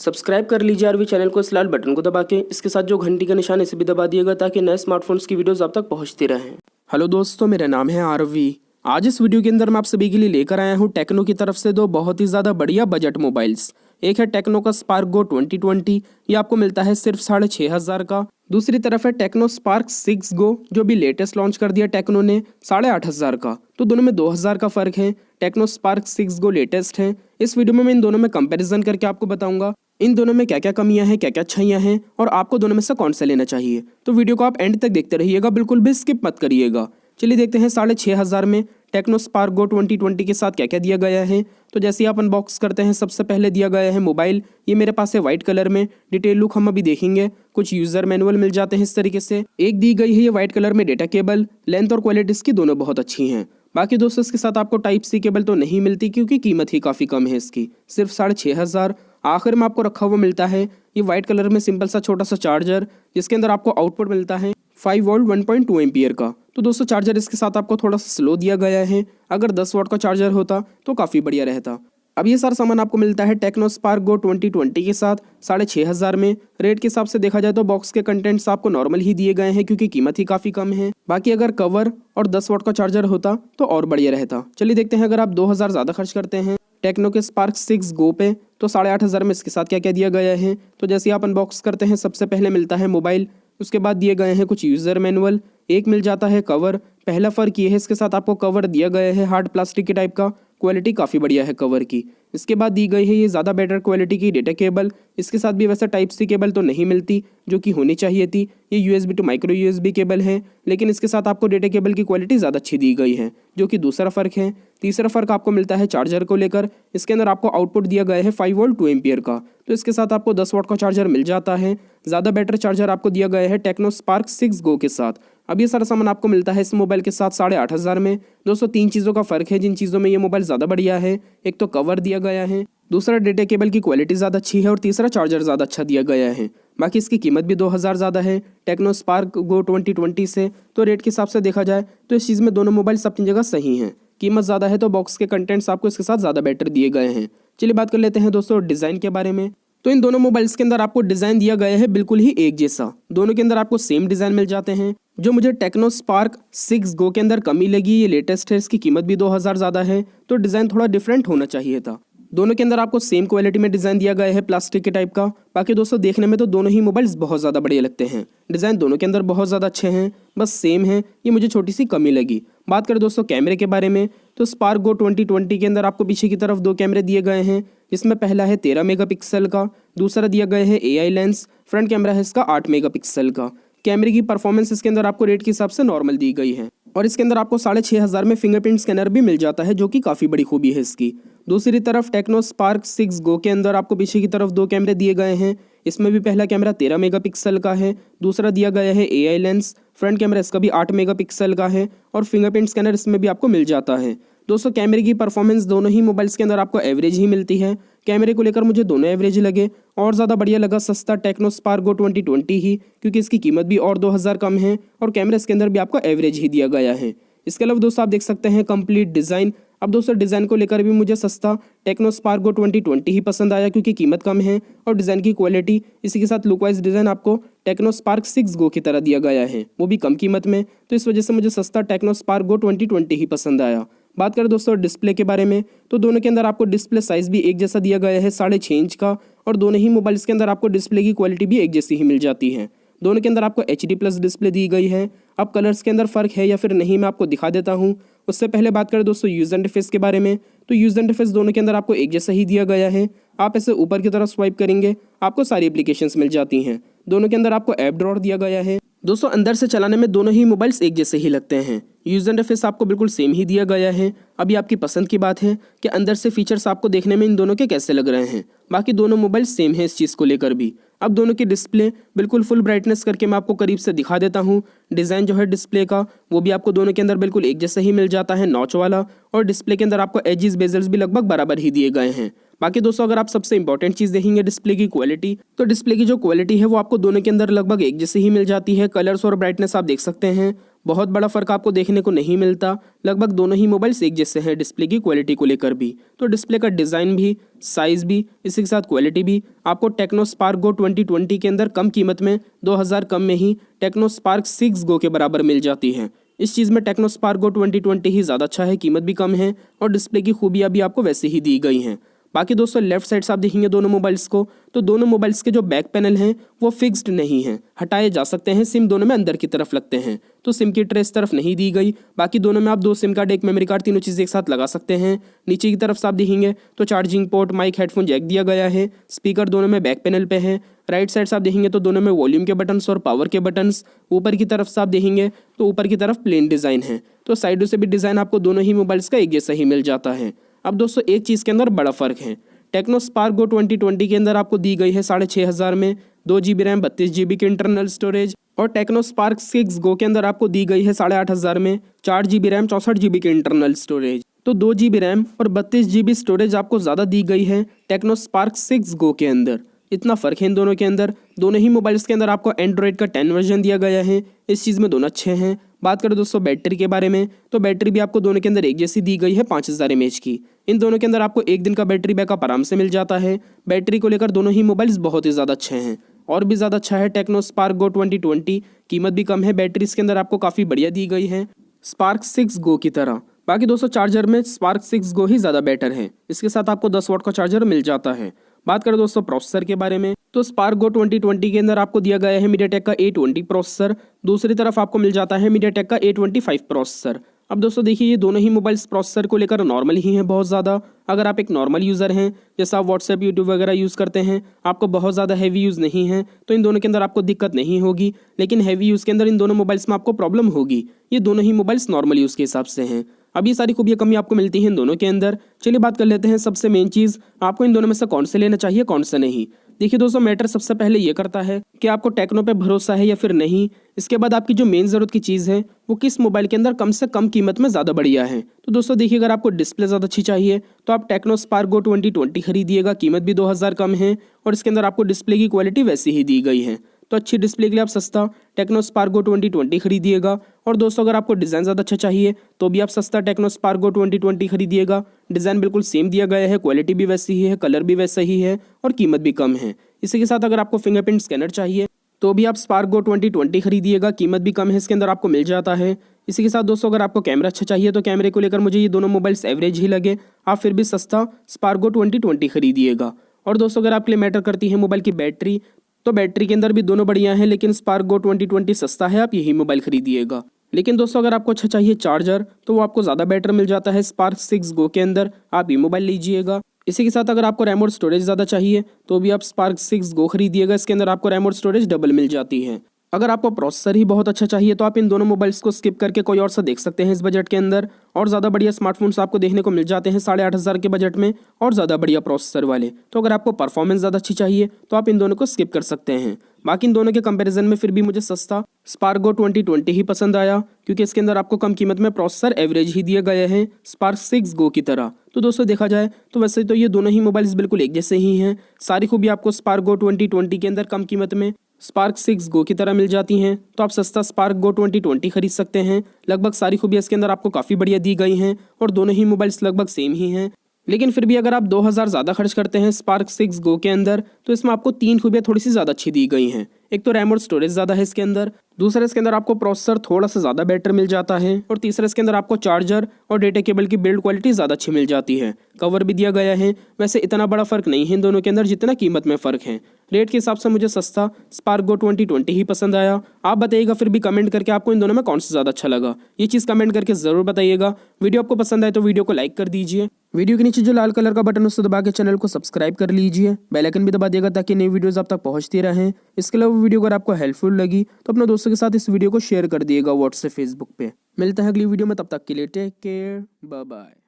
Subscribe कर लीजिए RV channel को इस लाल बटन को दबा के, इसके साथ जो घंटी का निशान इसे भी दबा दिएगा ताकि नए स्मार्टफोन्स की वीडियोस आप तक पहुंचती रहें। हेलो दोस्तों, मेरा नाम है आरवी। आज इस वीडियो के अंदर मैं आप सभी के लिए लेकर आया हूं टेक्नो की तरफ से दो बहुत ही ज़्यादा बढ़िया बजट मोबाइल्स। एक है टेक्नो का स्पार्क गो 2020, ये आपको मिलता है सिर्फ 6,500 का। दूसरी तरफ है टेक्नो स्पार्क 6 गो जो भी लेटेस्ट लॉन्च कर दिया टेक्नो ने 8,500 का। तो दोनों में 2,000 का फर्क है। टेक्नो स्पार्क 6 गो लेटेस्ट है। इस वीडियो में मैं इन दोनों में कंपैरिजन करके आपको बताऊंगा इन दोनों में क्या क्या कमियां हैं, क्या क्या अच्छाइयां हैं और आपको दोनों में से कौन सा लेना चाहिए। तो वीडियो को आप एंड तक देखते रहिएगा, बिल्कुल भी स्किप मत करिएगा। चलिए देखते हैं 6,500 में टेक्नो स्पार्क गो 2020 के साथ क्या क्या दिया गया है। तो जैसे आप अनबॉक्स करते हैं, सबसे पहले दिया गया है मोबाइल। ये मेरे पास है व्हाइट कलर में। डिटेल लुक हम अभी देखेंगे। कुछ यूजर मैनुअल मिल जाते हैं इस तरीके से। एक दी गई है ये व्हाइट कलर में डेटा केबल। लेंथ और क्वालिटी इसकी दोनों बहुत अच्छी हैं। बाकी दोस्तों इसके साथ आपको टाइप सी केबल तो नहीं मिलती क्योंकि कीमत ही काफ़ी कम है इसकी, सिर्फ 6,500। आखिर में आपको रखा हुआ मिलता है ये व्हाइट कलर में सिंपल सा छोटा सा चार्जर, जिसके अंदर आपको आउटपुट मिलता है 5 वोल्ट 1.2 एम्पियर का। तो दोस्तों चार्जर इसके साथ आपको थोड़ा सा स्लो दिया गया है। अगर 10 वाट का चार्जर होता तो काफ़ी बढ़िया रहता। अब ये सारा सामान आपको मिलता है टेक्नो स्पार्क गो 2020 के साथ 6,500 में। रेट के हिसाब से देखा जाए तो बॉक्स के कंटेंट्स आपको नॉर्मल ही दिए गए हैं क्योंकि कीमत ही काफ़ी कम है। बाकी अगर कवर और 10 वाट का चार्जर होता तो और बढ़िया रहता। चलिए देखते हैं, अगर आप 2,000 ज़्यादा खर्च करते हैं टेक्नो के स्पार्क 6 गो पे तो 8,500 में इसके साथ क्या क्या दिया गया है। तो जैसे आप अनबॉक्स करते हैं, सबसे पहले मिलता है मोबाइल। उसके बाद दिए गए हैं कुछ यूज़र मैनुअल। एक मिल जाता है कवर। पहला फ़र्क ये है, इसके साथ आपको कवर दिया गया है हार्ड प्लास्टिक के टाइप का। क्वालिटी काफ़ी बढ़िया है कवर की। इसके बाद दी गई है ये ज़्यादा बेटर क्वालिटी की डेटा केबल। इसके साथ भी वैसा टाइप सी केबल तो नहीं मिलती जो कि होनी चाहिए थी। ये USB to micro USB cable है, लेकिन इसके साथ आपको डेटा केबल की क्वालिटी ज़्यादा अच्छी दी गई है, जो कि दूसरा फ़र्क है। तीसरा फ़र्क आपको मिलता है चार्जर को लेकर। इसके अंदर आपको आउटपुट दिया गया है 5 वोल्ट 2 एम्पियर का। तो इसके साथ आपको 10 वाट का चार्जर मिल जाता है। ज़्यादा बेटर चार्जर आपको दिया गया है टेक्नो स्पार्क 6 गो के साथ। अब ये सारा सामान आपको मिलता है इस मोबाइल के साथ 8,500 में। दोस्तों 3 चीज़ों का फ़र्क है जिन चीज़ों में ये मोबाइल ज़्यादा बढ़िया है। एक तो कवर दिया गया है, दूसरा डेटा केबल की क्वालिटी ज़्यादा अच्छी है और तीसरा चार्जर ज़्यादा अच्छा दिया गया है। बाकी इसकी कीमत भी 2,000 ज़्यादा है टेक्नो स्पार्क गो 2020 से। तो रेट के हिसाब से देखा जाए तो इस चीज़ में दोनों मोबाइल्स अपनी जगह सही हैं। कीमत ज़्यादा है तो बॉक्स के कंटेंट्स आपको इसके साथ ज़्यादा बेटर दिए गए हैं। चलिए बात कर लेते हैं दोस्तों डिज़ाइन के बारे में। तो इन दोनों मोबाइल्स के अंदर आपको डिज़ाइन दिया गया है बिल्कुल ही एक जैसा। दोनों के अंदर आपको सेम डिज़ाइन मिल जाते हैं। जो मुझे टेक्नो स्पार्क 6 गो के अंदर कमी लगी, ये लेटेस्ट है, इसकी कीमत भी 2,000 ज़्यादा है, तो डिज़ाइन थोड़ा डिफरेंट होना चाहिए था। दोनों के अंदर आपको सेम क्वालिटी में डिज़ाइन दिया गया है प्लास्टिक के टाइप का। बाकी दोस्तों देखने में तो दोनों ही मोबाइल्स बहुत ज़्यादा बढ़िया लगते हैं। डिज़ाइन दोनों के अंदर बहुत ज़्यादा अच्छे हैं, बस सेम है, ये मुझे छोटी सी कमी लगी। बात करें दोस्तों कैमरे के बारे में, तो स्पार्क गो 2020 के अंदर आपको पीछे की तरफ 2 कैमरे दिए गए हैं, जिसमें पहला है 13 मेगापिक्सल का, दूसरा दिया गया है AI लेंस। फ्रंट कैमरा है इसका 8 मेगापिक्सल का। कैमरे की परफॉर्मेंस इसके अंदर आपको रेट के हिसाब से नॉर्मल दी गई है और इसके अंदर आपको 6,500 में फिंगरप्रिंट स्कैनर भी मिल जाता है, जो कि काफ़ी बड़ी खूबी है इसकी। दूसरी तरफ टेक्नो स्पार्क 6 गो के अंदर आपको पीछे की तरफ 2 कैमरे दिए गए हैं। इसमें भी पहला कैमरा 13 मेगापिक्सल का है, दूसरा दिया गया है AI लेंस। फ्रंट कैमरा इसका भी 8 मेगापिक्सल का है और फिंगरप्रिंट स्कैनर इसमें भी आपको मिल जाता है। दोस्तों कैमरे की परफॉर्मेंस दोनों ही मोबाइल्स के अंदर आपको एवरेज ही मिलती है। कैमरे को लेकर मुझे दोनों एवरेज लगे और ज़्यादा बढ़िया लगा सस्ता टेक्नो स्पार्क गो 2020 ही, क्योंकि इसकी कीमत भी और 2,000 कम है और कैमरा इसके अंदर भी आपको एवरेज ही दिया गया है। इसके अलावा दोस्तों आप देख सकते हैं कंप्लीट डिज़ाइन। अब दोस्तों डिज़ाइन को लेकर भी मुझे सस्ता टेक्नो स्पार्क गो 2020 ही पसंद आया, क्योंकि कीमत कम है और डिज़ाइन की क्वालिटी, इसी के साथ लुक वाइज डिज़ाइन आपको टेक्नो स्पार्क 6 गो की तरह दिया गया है, वो भी कम कीमत में। तो इस वजह से मुझे सस्ता टेक्नो स्पार्क गो 2020 ही पसंद आया। बात करें दोस्तों डिस्प्ले के बारे में, तो दोनों के अंदर आपको डिस्प्ले साइज़ भी एक जैसा दिया गया है 6.5 इंच का और दोनों ही मोबाइल्स के अंदर आपको डिस्प्ले की क्वालिटी भी एक जैसी ही मिल जाती है। दोनों के अंदर आपको HD+ डिस्प्ले दी गई है। अब कलर्स के अंदर फ़र्क है या फिर नहीं, मैं आपको दिखा देता हूँ। उससे पहले बात करें दोस्तों यूज़र इंटरफेस के बारे में, तो यूज़र इंटरफेस दोनों के अंदर आपको एक जैसा ही दिया गया है। आप ऐसे ऊपर की तरफ स्वाइप करेंगे, आपको सारी एप्लीकेशंस मिल जाती हैं। दोनों के अंदर आपको ऐप ड्रॉअर दिया गया है। दोस्तों अंदर से चलाने में दोनों ही मोबाइल्स एक जैसे ही लगते हैं। यूज़र इंटरफेस आपको बिल्कुल सेम ही दिया गया है। अभी आपकी पसंद की बात है कि अंदर से फीचर्स आपको देखने में इन दोनों के कैसे लग रहे हैं। बाकी दोनों मोबाइल सेम है इस चीज़ को लेकर भी। अब दोनों की डिस्प्ले बिल्कुल फुल ब्राइटनेस करके मैं आपको करीब से दिखा देता हूँ। डिज़ाइन जो है डिस्प्ले का वो भी आपको दोनों के अंदर बिल्कुल एक जैसा ही मिल जाता है, नॉच वाला, और डिस्प्ले के अंदर आपको एजेस बेजल्स भी लगभग बराबर ही दिए गए हैं। बाकी दोस्तों अगर आप सबसे इंपॉर्टेंट चीज़ देखेंगे डिस्प्ले की क्वालिटी, तो डिस्प्ले की जो क्वालिटी है वो आपको दोनों के अंदर लगभग एक जैसे ही मिल जाती है। कलर्स और ब्राइटनेस आप देख सकते हैं। बहुत बड़ा फर्क आपको देखने को नहीं मिलता। लगभग दोनों ही मोबाइल्स एक जैसे हैं डिस्प्ले की क्वालिटी को लेकर भी। तो डिस्प्ले का डिज़ाइन भी, साइज़ भी, इसी के साथ क्वालिटी भी आपको टेक्नो स्पार्क गो 2020 के अंदर कम कीमत में 2000 कम में ही टेक्नो स्पार्क 6 गो के बराबर मिल जाती है। इस चीज़ में टेक्नो स्पार्क गो 2020 ही ज़्यादा अच्छा है, कीमत भी कम है और डिस्प्ले की खूबियाँ भी आपको वैसे ही दी गई हैं। बाकी दोस्तों लेफ्ट साइड से आप देखेंगे दोनों मोबाइल्स को, तो दोनों मोबाइल्स के जो बैक पैनल हैं वो फिक्स्ड नहीं हैं, हटाए जा सकते हैं। सिम दोनों में अंदर की तरफ लगते हैं, तो सिम की ट्रे इस तरफ नहीं दी गई। बाकी दोनों में आप 2 सिम कार्ड, 1 मेमोरी कार्ड, तीनों चीज़ें एक साथ लगा सकते हैं। नीचे की तरफ से आप देखेंगे तो charging port, mic, headphone jack दिया गया है। स्पीकर दोनों में बैक पैनल पे है। राइट साइड से आप देखेंगे तो दोनों में वॉल्यूम के बटन्स और पावर के बटन्स। ऊपर की तरफ से आप देखेंगे तो ऊपर की तरफ प्लेन डिज़ाइन है, तो साइडों से भी डिज़ाइन आपको दोनों ही मोबाइल्स का एक जैसा ही मिल जाता है। अब दोस्तों एक चीज़ के अंदर बड़ा फ़र्क है। टेक्नो स्पार्क गो 2020 के अंदर आपको दी गई है 6500 में 2 GB रैम, 32 GB की इंटरनल स्टोरेज, और टेक्नो स्पार्क 6 गो के अंदर आपको दी गई है 8500 में 4 GB रैम, 64 GB की इंटरनल स्टोरेज। तो 2 GB रैम और 32 GB स्टोरेज आपको ज़्यादा दी गई है टेक्नो स्पार्क 6 गो के अंदर। इतना फ़र्क है इन दोनों के अंदर। दोनों ही मोबाइल्स के अंदर आपको एंड्रॉयड का 10 वर्जन दिया गया है, इस चीज़ में दोनों अच्छे हैं। बात करें दोस्तों बैटरी के बारे में, तो बैटरी भी आपको दोनों के अंदर एक जैसी दी गई है 5000 mAh की। इन दोनों के अंदर आपको 1 दिन का बैटरी बैकअप आराम से मिल जाता है। बैटरी को लेकर दोनों ही मोबाइल्स बहुत ही ज़्यादा अच्छे हैं। और भी ज़्यादा अच्छा है टेक्नो स्पार्क गो 2020, कीमत भी कम है, बैटरी इसके अंदर आपको काफ़ी बढ़िया दी गई है स्पार्क 6 गो की तरह। बाकी दोस्तों चार्जर में स्पार्क 6 गो ही ज़्यादा बेटर है, इसके साथ आपको 10 वाट का चार्जर मिल जाता है। बात करें दोस्तों प्रोसेसर के बारे में, तो स्पार्क गो 2020 के अंदर आपको दिया गया है मीडियाटेक का A20 प्रोसेसर। दूसरी तरफ आपको मिल जाता है मीडियाटेक का A25 प्रोसेसर। अब दोस्तों देखिए ये दोनों ही मोबाइल्स प्रोसेसर को लेकर नॉर्मल ही हैं बहुत ज़्यादा। अगर आप एक नॉर्मल यूज़र हैं, जैसा आप व्हाट्सएप, यूट्यूब वगैरह यूज़ करते हैं, आपको बहुत ज़्यादा हैवी यूज़ नहीं है, तो इन दोनों के अंदर आपको दिक्कत नहीं होगी। लेकिन हैवी यूज़ के अंदर इन दोनों मोबाइल्स में आपको प्रॉब्लम होगी। ये दोनों ही मोबाइल्स नॉर्मल यूज़ के हिसाब से हैं। अब ये सारी खूबियाँ कमी आपको मिलती हैं इन दोनों के अंदर। चलिए बात कर लेते हैं सबसे मेन चीज़, आपको इन दोनों में से कौन से लेना चाहिए, कौन सा नहीं। देखिए दोस्तों मैटर सबसे पहले ये करता है कि आपको टेक्नो पे भरोसा है या फिर नहीं। इसके बाद आपकी जो मेन ज़रूरत की चीज़ है वो किस मोबाइल के अंदर कम से कम कीमत में ज़्यादा बढ़िया है। तो दोस्तों देखिए अगर आपको डिस्प्ले ज़्यादा अच्छी चाहिए तो आप टेक्नो स्पार्क गो 2020 खरीदिएगा, कीमत भी 2000 कम है और इसके अंदर आपको डिस्प्ले की क्वालिटी वैसी ही दी गई है। तो अच्छी डिस्प्ले के लिए आप सस्ता टेक्नो स्पार्क गो 2020 खरीदिएगा। और दोस्तों अगर आपको डिज़ाइन ज़्यादा अच्छा चाहिए तो भी आप सस्ता टेक्नो स्पार्क गो 2020 खरीदिएगा। डिज़ाइन बिल्कुल सेम दिया गया है, क्वालिटी भी वैसी ही है, कलर भी वैसा ही है और कीमत भी कम है। इसी के साथ अगर आपको फिंगरप्रिंट स्कैनर चाहिए तो भी आप स्पार्क गो 2020 खरीदिएगा, कीमत भी कम है, इसके अंदर आपको मिल जाता है। इसी के साथ दोस्तों अगर आपको कैमरा अच्छा चाहिए तो कैमरे को लेकर मुझे ये दोनों मोबाइल्स एवरेज ही लगे, आप फिर भी सस्ता स्पार्क गो 2020 खरीदिएगा। और दोस्तों अगर आपके लिए मैटर करती है मोबाइल की बैटरी, तो बैटरी के अंदर भी दोनों बढ़िया हैं, लेकिन स्पार्क गो 2020 सस्ता है, आप यही मोबाइल खरीदिएगा। लेकिन दोस्तों अगर आपको अच्छा चाहिए चार्जर तो वो आपको ज़्यादा बेटर मिल जाता है स्पार्क 6 गो के अंदर, आप ये मोबाइल लीजिएगा। इसी के साथ अगर आपको रैम और स्टोरेज ज़्यादा चाहिए तो भी आप स्पार्क 6 गो खरीदिएगा, इसके अंदर आपको रैम और स्टोरेज डबल मिल जाती है। अगर आपको प्रोसेसर ही बहुत अच्छा चाहिए तो आप इन दोनों मोबाइल्स को स्किप करके कोई और सा देख सकते हैं इस बजट के अंदर। और ज़्यादा बढ़िया स्मार्टफोन्स आपको देखने को मिल जाते हैं 8500 के बजट में और ज़्यादा बढ़िया प्रोसेसर वाले। तो अगर आपको परफॉर्मेंस ज़्यादा अच्छी चाहिए तो आप इन दोनों को स्किप कर सकते हैं। बाकी इन दोनों के कंपैरिजन में फिर भी मुझे सस्ता स्पार्क गो 2020 ही पसंद आया, क्योंकि इसके अंदर आपको कम कीमत में प्रोसेसर एवरेज ही दिए गए हैं स्पार्क 6 गो की तरह। तो दोस्तों देखा जाए तो वैसे तो ये दोनों ही मोबाइल्स बिल्कुल एक जैसे ही हैं। सारी खूबी आपको स्पार्क गो 2020 के अंदर कम कीमत में स्पार्क 6 गो की तरह मिल जाती हैं, तो आप सस्ता स्पार्क गो 2020 खरीद सकते हैं। लगभग सारी खूबियाँ इसके अंदर आपको काफ़ी बढ़िया दी गई हैं और दोनों ही मोबाइल्स लगभग सेम ही हैं। लेकिन फिर भी अगर आप 2000 ज़्यादा खर्च करते हैं स्पार्क 6 गो के अंदर तो इसमें आपको 3 खूबियाँ थोड़ी सी ज़्यादा अच्छी दी गई हैं। एक तो रैम और स्टोरेज ज़्यादा है इसके अंदर, दूसरा इसके अंदर आपको प्रोसेसर थोड़ा सा ज़्यादा बेटर मिल जाता है, और तीसरा इसके अंदर आपको चार्जर और डेटा केबल की बिल्ड क्वालिटी ज़्यादा अच्छी मिल जाती है। कवर भी दिया गया है। वैसे इतना बड़ा फ़र्क नहीं है इन दोनों के अंदर जितना कीमत में फ़र्क है। रेट के हिसाब से मुझे सस्ता स्पार्क गो 2020 ही पसंद आया। आप बताइएगा फिर भी कमेंट करके आपको इन दोनों में कौन सा ज़्यादा अच्छा लगा, ये चीज़ कमेंट करके ज़रूर बताइएगा। वीडियो आपको पसंद आए तो वीडियो को लाइक कर दीजिए। वीडियो के नीचे जो लाल कलर का बटन उससे दबा के चैनल को सब्सक्राइब कर लीजिए। बेल आइकन भी दबा दिएगा ताकि नई वीडियोस आप तक पहुंचती रहें। इसके अलावा वीडियो अगर आपको हेल्पफुल लगी तो अपने दोस्तों के साथ इस वीडियो को शेयर कर दिएगा व्हाट्सएप, फेसबुक पे। मिलते हैं अगली वीडियो में, तब तक के लिए टेक केयर, बाय बाय।